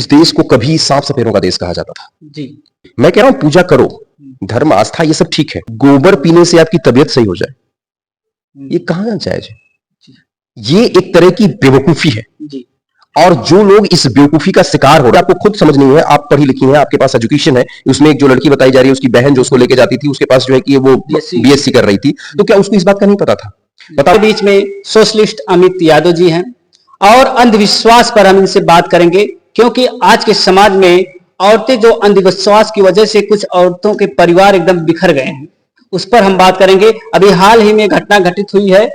इस देश को कभी साफ सफेदों का देश कहा जाता था जी। मैं कह रहा हूं पूजा करो, धर्म आस्था ये सब ठीक है, गोबर पीने से आपकी तबीयत सही हो जाए ये कहां जायज है? ये एक तरह की बेवकूफी है जी। और जो लोग इस बेवकूफी का शिकार हो रहे हैं, आपको खुद समझ नहीं है, आप पढ़ी लिखी हैं, आपके पास एजुकेशन है, उसमें एक जो लड़की बताई जा रही है उसकी बहन जो उसको लेके जाती थी, उसके पास जो है कि वो बीएससी कर रही थी, तो क्या उसको इस बात का नहीं पता था? बताओ। बीच में सोशलिस्ट अमित यादव जी हैं और अंधविश्वास पर हम इनसे बात करेंगे, क्योंकि आज के समाज में औरतें जो अंधविश्वास की वजह से कुछ औरतों के परिवार एकदम बिखर गए हैं, उस पर हम बात करेंगे। अभी हाल ही में घटना घटित हुई है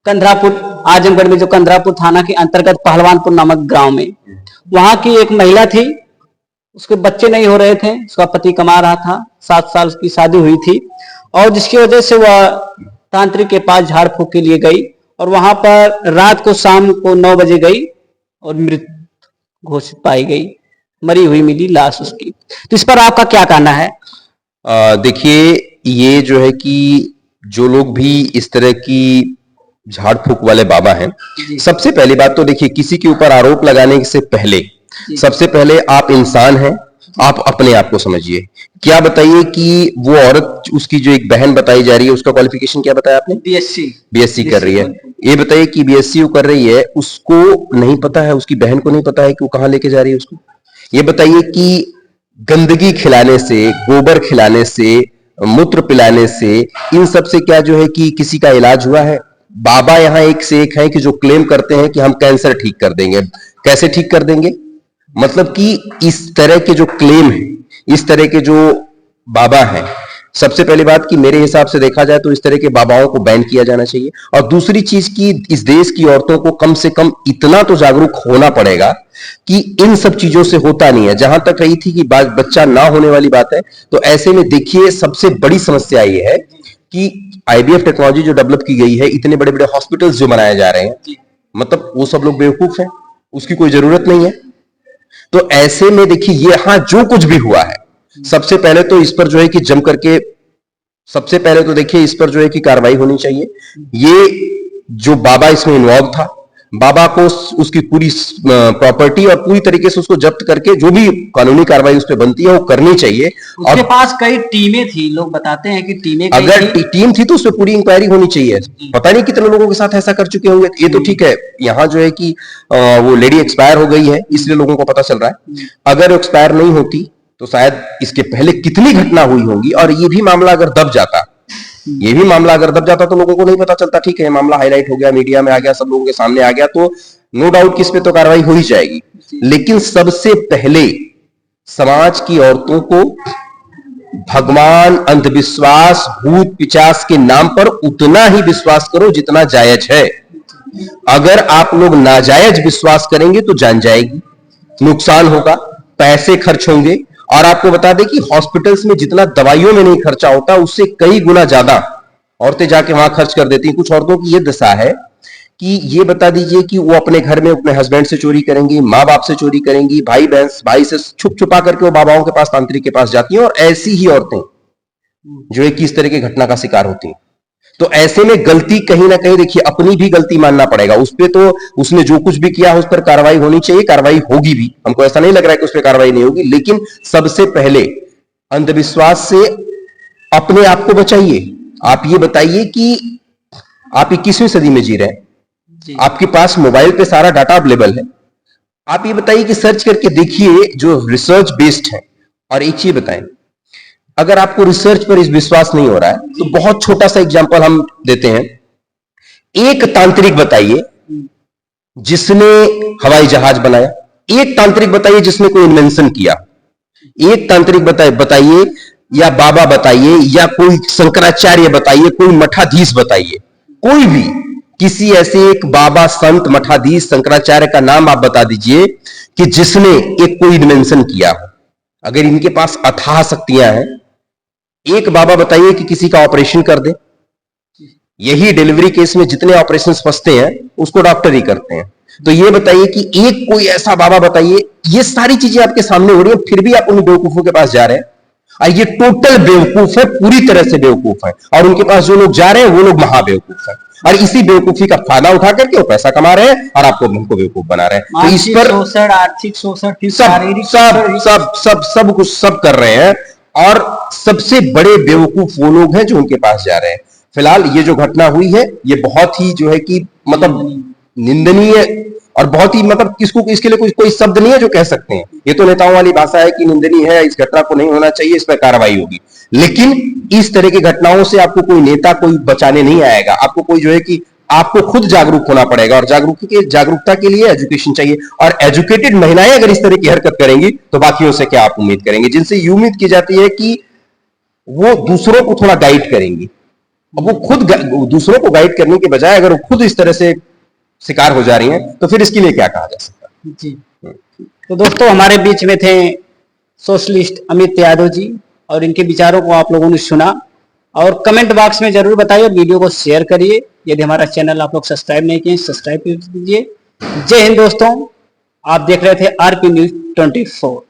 कंधरापुर, आजमगढ़ में, जो कंधरापुर थाना के अंतर्गत पहलवानपुर नामक गांव में। वहां की एक महिला थी, उसके बच्चे नहीं हो रहे थे, उसका पति कमा रहा था, 7 साल की शादी हुई थी, और जिसकी वजह से वह तांत्रिक के पास झाड़ फूक के लिए गई और वहां पर रात को शाम को 9 बजे गई और मृत घोषित पाई गई, मरी हुई मिली लाश उसकी। तो इस पर आपका क्या कहना है? देखिए, ये जो है कि जो लोग भी इस तरह की झाड़ फूक वाले बाबा हैं, सबसे पहली बात तो देखिए, किसी के ऊपर आरोप लगाने से पहले सबसे पहले आप इंसान हैं, आप अपने आप को समझिए। क्या बताइए कि वो औरत, उसकी जो एक बहन बताई जा रही है, उसका क्वालिफिकेशन क्या बताया आपने? बीएससी कर रही है। ये बताइए कि बीएससी वो कर रही है, उसको नहीं पता है, उसकी बहन को नहीं पता है कि वो कहां लेके जा रही है उसको? ये बताइए कि गंदगी खिलाने से, गोबर खिलाने से, मूत्र पिलाने से, इन सब से क्या जो है कि किसी का इलाज हुआ है? बाबा यहाँ एक से एक हैं कि जो क्लेम करते हैं कि हम कैंसर ठीक कर देंगे। कैसे ठीक कर देंगे? मतलब कि इस तरह के जो क्लेम है, इस तरह के जो बाबा हैं, सबसे पहली बात कि मेरे हिसाब से देखा जाए तो इस तरह के बाबाओं को बैन किया जाना चाहिए। और दूसरी चीज कि इस देश की औरतों को कम से कम इतना तो जागरूक होना पड़ेगा कि इन सब चीजों से होता नहीं है। जहां तक रही थी कि बच्चा ना होने वाली बात है, तो ऐसे में देखिए सबसे बड़ी समस्या ये है कि आईवीएफ टेक्नोलॉजी जो डेवलप की गई है, इतने बड़े बड़े हॉस्पिटल्स जो बनाए जा रहे हैं, मतलब वो सब लोग बेवकूफ हैं, उसकी कोई जरूरत नहीं है। तो ऐसे में देखिए, ये यहां जो कुछ भी हुआ है, सबसे पहले तो इस पर जो है कि जम करके, सबसे पहले तो देखिए इस पर जो है कि कार्रवाई होनी चाहिए। ये जो बाबा इसमें इन्वॉल्व था, बाबा को उसकी पूरी प्रॉपर्टी और पूरी तरीके से उसको जब्त करके जो भी कानूनी कार्रवाई उस पर बनती है वो करनी चाहिए। उसके पास कई टीमें थी, लोग बताते हैं कि टीमें, अगर टीम थी तो उस पर पूरी इंक्वायरी होनी चाहिए। पता नहीं कितने लोगों के साथ ऐसा कर चुके होंगे। ये तो ठीक है, यहाँ जो है कि वो लेडी एक्सपायर हो गई है इसलिए लोगों को पता चल रहा है। अगर एक्सपायर नहीं होती तो शायद इसके पहले कितनी घटना हुई होंगी, और ये भी मामला अगर दब जाता, तो लोगों को नहीं पता चलता। ठीक है, मामला हाईलाइट हो गया, मीडिया में आ गया, सब लोगों के सामने आ गया, तो नो डाउट कि इस पे तो कार्रवाई हो ही जाएगी। लेकिन सबसे पहले समाज की औरतों को भगवान, अंधविश्वास, भूत पिचास के नाम पर उतना ही विश्वास करो जितना जायज है। अगर आप लोग नाजायज विश्वास करेंगे तो जान जाएगी, नुकसान होगा, पैसे खर्च होंगे। और आपको बता दें कि हॉस्पिटल्स में जितना दवाइयों में नहीं खर्चा होता, उससे कई गुना ज्यादा औरतें जाके वहां खर्च कर देती हैं। कुछ औरतों की ये दशा है कि ये बता दीजिए कि वो अपने घर में अपने हस्बैंड से चोरी करेंगी, माँ बाप से चोरी करेंगी, भाई से छुप छुपा करके वो बाबाओं के पास, तांत्रिक के पास जाती हैं। और ऐसी ही औरतें जो है कि इस तरह की घटना का शिकार होती हैं। तो ऐसे में गलती कहीं ना कहीं देखिए अपनी भी गलती मानना पड़ेगा। उस पे तो उसने जो कुछ भी किया उस पर कार्रवाई होनी चाहिए, कार्रवाई होगी भी। हमको ऐसा नहीं लग रहा है कि उस पर कार्रवाई नहीं होगी, लेकिन सबसे पहले अंधविश्वास से अपने आप को बचाइए। आप ये बताइए कि आप 21वीं सदी में जी रहे हैं, आपके पास मोबाइल पे सारा डाटा अवेलेबल है। आप ये बताइए कि सर्च करके देखिए जो रिसर्च बेस्ड है। और एक चीज बताएं, अगर आपको रिसर्च पर इस विश्वास नहीं हो रहा है तो बहुत छोटा सा एग्जांपल हम देते हैं। एक तांत्रिक बताइए जिसने हवाई जहाज बनाया, एक तांत्रिक बताइए जिसने कोई इन्वेंशन किया, एक तांत्रिक बताइए या बाबा बताइए या कोई शंकराचार्य बताइए, कोई मठाधीश बताइए, कोई भी किसी ऐसे एक बाबा, संत, मठाधीश, शंकराचार्य का नाम आप बता दीजिए कि जिसने एक कोई इन्वेंशन किया। अगर इनके पास अथाह शक्तियां हैं, एक बाबा बताइए कि किसी का ऑपरेशन कर दे। यही डिलीवरी केस में जितने ऑपरेशंस फंसते हैं उसको डॉक्टर ही करते हैं। तो ये बताइए कि एक कोई ऐसा बाबा बताइए। ये सारी चीजें आपके सामने हो रही है, फिर भी आप उन बेवकूफों के पास जा रहे हैं। और ये टोटल बेवकूफ है, पूरी तरह से बेवकूफ है। और उनके पास जो लोग जा रहे हैं वो लोग महाबेवकूफ है। और इसी बेवकूफी का फायदा उठा करके वो पैसा कमा रहे हैं और आपको हमको बेवकूफ बना रहे हैं। तो इस पर शोषण, आर्थिक शोषण, फिर सब शारीरिक सब शोषण, सब सब सब कुछ सब कर रहे हैं। और सबसे बड़े बेवकूफ वो लोग हैं जो उनके पास जा रहे हैं। फिलहाल ये जो घटना हुई है ये बहुत ही जो है कि मतलब निंदनीय और बहुत ही मतलब इसको इसके लिए कोई शब्द नहीं है जो कह सकते हैं। ये तो नेताओं वाली भाषा है कि निंदनीय है, इस घटना को नहीं होना चाहिए, इस पर कार्रवाई होगी। लेकिन इस तरह की घटनाओं से आपको कोई नेता कोई बचाने नहीं आएगा। आपको कोई जो है कि आपको खुद जागरूक होना पड़ेगा और जागरूकता के लिए एजुकेशन चाहिए। और एजुकेटेड महिलाएं अगर इस तरह की हरकत करेंगी तो बाकियों से क्या आप उम्मीद करेंगे, जिनसे ये उम्मीद की जाती है कि वो दूसरों को थोड़ा गाइड करेंगी। अब वो खुद दूसरों को गाइड करने के बजाय अगर वो खुद इस तरह से शिकार हो जा रही हैं तो फिर इसके लिए क्या कहा जा सकता है। जी। तो दोस्तों हमारे बीच में थे सोशलिस्ट अमित यादव जी और इनके विचारों को आप लोगों ने सुना और कमेंट बॉक्स में जरूर बताइए और वीडियो को शेयर करिए। यदि हमारा चैनल आप लोग सब्सक्राइब नहीं किए सब्सक्राइब कीजिए। जय हिंद दोस्तों, आप देख रहे थे आरपी न्यूज 24।